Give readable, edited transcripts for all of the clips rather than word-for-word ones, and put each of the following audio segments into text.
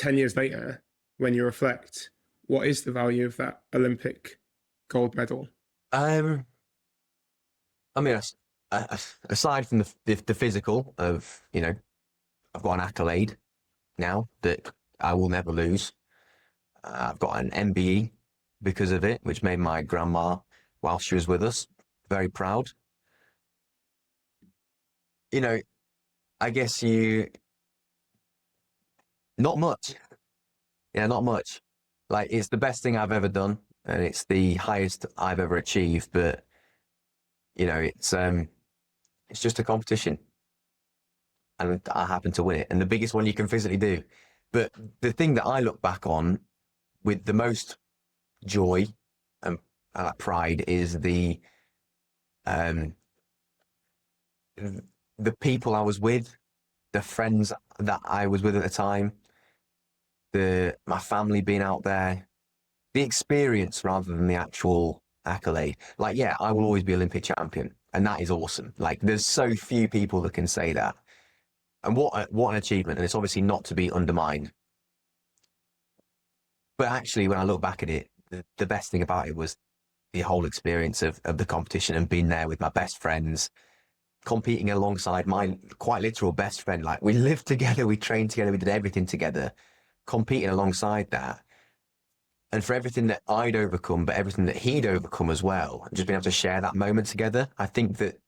10 years later, when you reflect, what is the value of that Olympic gold medal? I mean, aside from the physical of, I've got an accolade now that I will never lose. I've got an MBE because of it, which made my grandma, while she was with us, very proud. I guess not much. Yeah, not much. Like, it's the best thing I've ever done, and it's the highest I've ever achieved. But it's just a competition, and I happen to win it, and the biggest one you can physically do. But the thing that I look back on with the most joy and pride is um the people I was with, the friends that I was with at the time, my family being out there, the experience rather than the actual accolade. Like, yeah, I will always be Olympic champion, and that is awesome. Like, there's so few people that can say that, and what an achievement. And it's obviously not to be undermined. But actually, when I look back at it, the best thing about it was the whole experience of the competition and being there with my best friends, competing alongside my quite literal best friend. Like, we lived together, we trained together, we did everything together, competing alongside that. And for everything that I'd overcome, but everything that he'd overcome as well, and just being able to share that moment together, I think that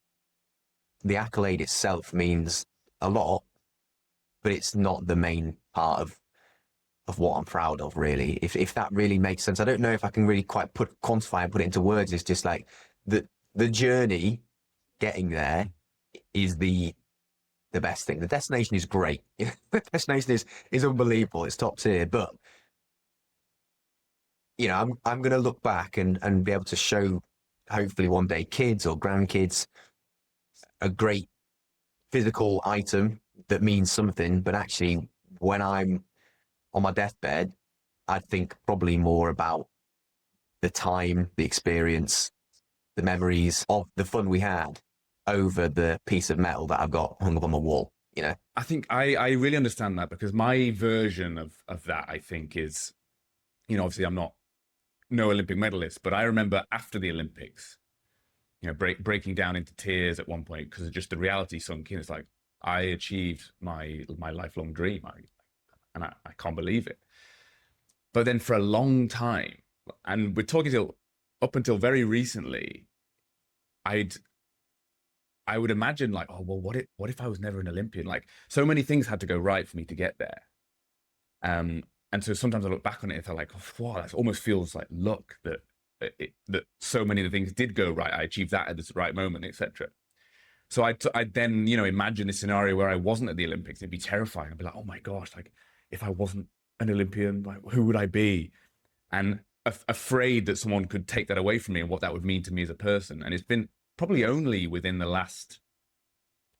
the accolade itself means a lot, but it's not the main part of what I'm proud of, really. If that really makes sense. I don't know if I can really quite quantify and put it into words. It's just like the journey getting there is the best thing. The destination is great. The destination is unbelievable. It's top tier. But I'm going to look back and be able to show, hopefully one day, kids or grandkids a great physical item that means something. But actually, when I'm on my deathbed, I'd think probably more about the time, the experience, the memories of the fun we had over the piece of metal that I've got hung up on the wall. I think I really understand that, because my version of that, I think, is, obviously I'm not no Olympic medalist, but I remember after the Olympics, breaking down into tears at one point because just the reality sunk in. It's like, I achieved my lifelong dream, and I can't believe it. But then for a long time, and we're talking up until very recently, I would imagine, like, oh well, what if I was never an Olympian? Like, so many things had to go right for me to get there. And so sometimes I look back on it and feel like, oh, wow, that almost feels like luck that so many of the things did go right. I achieved that at the right moment, etc. So I then, imagine a scenario where I wasn't at the Olympics. It'd be terrifying. I'd be like, oh my gosh, like, if I wasn't an Olympian, like, who would I be? And afraid that someone could take that away from me and what that would mean to me as a person. And it's been probably only within the last,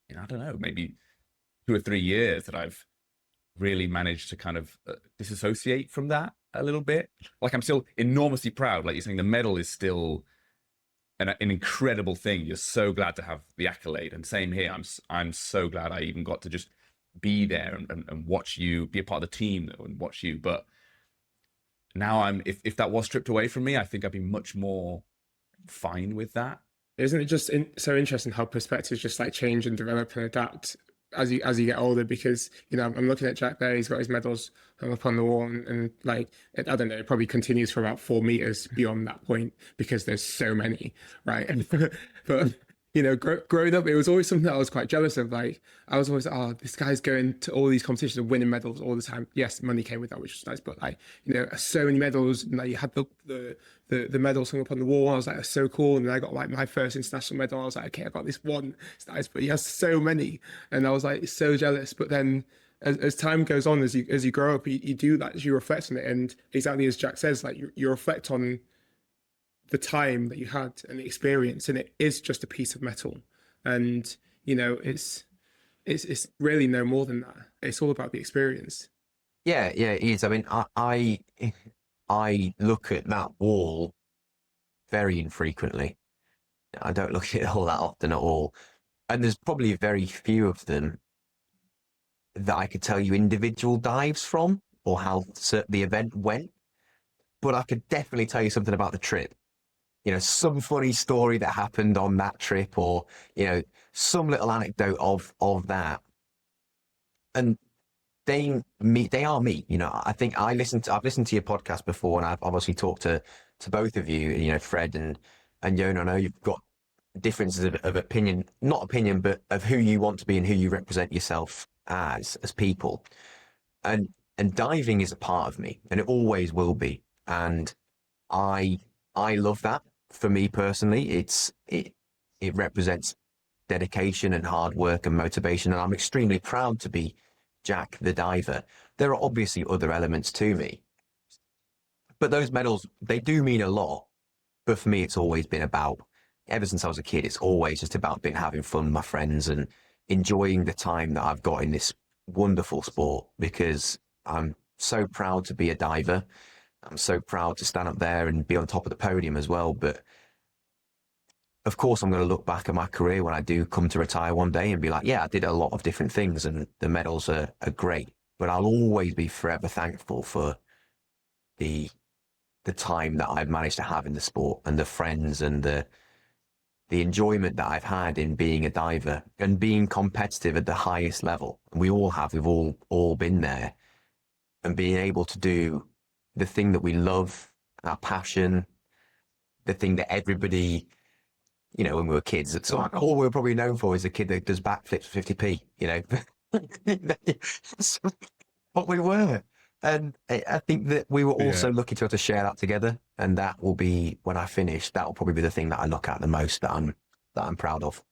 I don't know, maybe 2 or 3 years that I've really managed to kind of disassociate from that a little bit. Like, I'm still enormously proud. Like you're saying, the medal is still an incredible thing. You're so glad to have the accolade. And same here. I'm so glad I even got to just be there and watch you, be a part of the team and watch you. But now if that was stripped away from me, I think I'd be much more fine with that. Isn't it just so interesting how perspectives just like change and develop and adapt as you get older? Because I'm looking at Jack there, he's got his medals hung up on the wall, and like, I don't know, it probably continues for about 4 meters beyond that point because there's so many, right? But growing up, it was always something that I was quite jealous of. Like, I was always, oh, this guy's going to all these competitions and winning medals all the time. Yes, money came with that, which was nice, but like, so many medals, and like, you had the medals hung up on the wall. I was like, that's so cool. And then I got like my first international medal. I was like, okay, I got this one. It's nice, but he has so many, and I was like, so jealous. But then as time goes on, as you grow up, you do that, as you reflect on it, and exactly as Jack says, like, you reflect on the time that you had and the experience, and it is just a piece of metal, and it's really no more than that. It's all about the experience. Yeah, it is. I mean, I look at that wall very infrequently. I don't look at it all that often at all, and there's probably very few of them that I could tell you individual dives from. or how the event went, but I could definitely tell you something about the trip. You know, some funny story that happened on that trip, or, you know, some little anecdote of that. And they are me. You know, I think I've listened to your podcast before, and I've obviously talked to both of you, you know, Fred and Yon. I know you've got differences of opinion, not opinion, but of who you want to be and who you represent yourself as people. And diving is a part of me, and it always will be. And I love that. For me personally, it represents dedication and hard work and motivation, and I'm extremely proud to be Jack the diver. There are obviously other elements to me, but those medals, they do mean a lot. But for me, it's always been about, ever since I was a kid, it's always just about having fun with my friends and enjoying the time that I've got in this wonderful sport, because I'm so proud to be a diver. I'm so proud to stand up there and be on top of the podium as well. But of course, I'm going to look back at my career when I do come to retire one day and be like, yeah, I did a lot of different things and the medals are great. But I'll always be forever thankful for the time that I've managed to have in the sport, and the friends, and the enjoyment that I've had in being a diver and being competitive at the highest level. And we all have, we've all been there, and being able to do the thing that we love, our passion, the thing that everybody, you know, when we were kids, it's like, all we were probably known for is a kid that does backflips 50p, you know. That's what we were. And I think that we were also lucky to be able to share that together. And that will be, when I finish, that will probably be the thing that I look at the most, that I'm proud of.